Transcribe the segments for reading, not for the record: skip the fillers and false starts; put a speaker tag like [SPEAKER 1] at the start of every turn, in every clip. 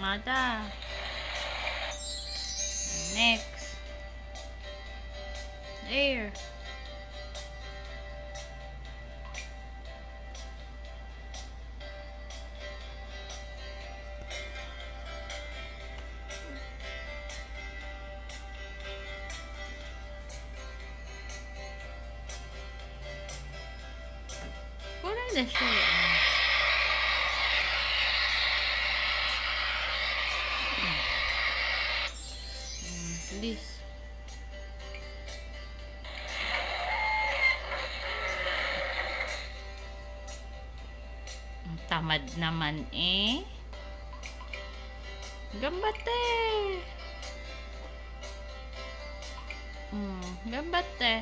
[SPEAKER 1] Mata. Next. Air. Kulay na siya. Please. Tamad naman eh. Gambate. Gambate.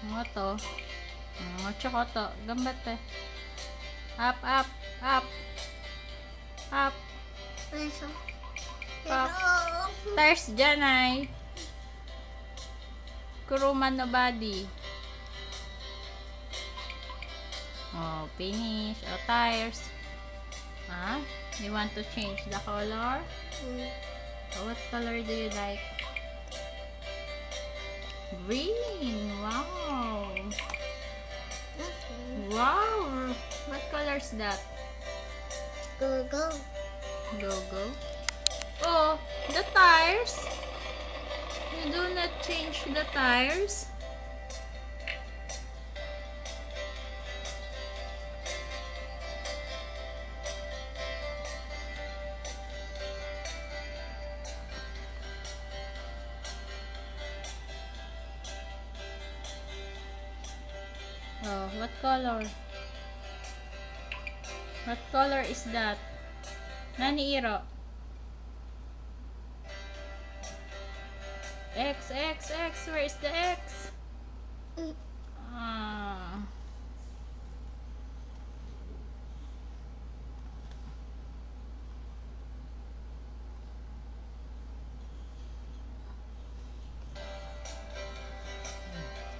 [SPEAKER 1] Mga to. Mga chokoto. Gambate. Up, up, up. Up. Up. Tires dyan ay. Kuruman na body. Oh, finish. Oh, tires. Ah, you want to change the color? Oh, what color do you like? Green. Wow. Wow. What color is that?
[SPEAKER 2] Go.
[SPEAKER 1] Go. Oh, the tires. You do not change the tires. Oh, what color? What color is that? Nani Iro? X. Where is the X? Ah.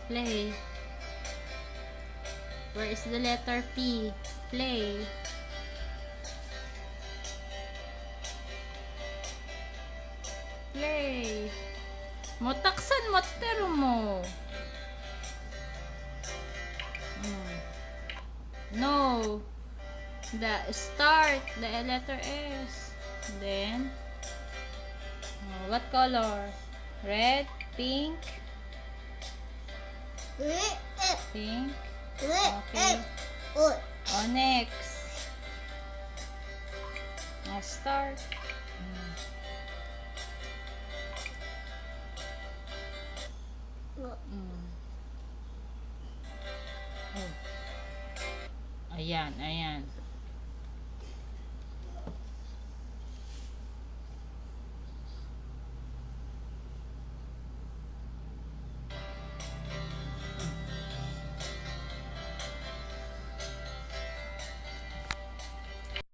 [SPEAKER 1] Play. Where is the letter P? Play. Play. Motaksan mo tero mo. No. The start. The letter S. Then. What color? Red? Pink? Pink? Okay. Oh, next. Oh, start. Oh. Ayan.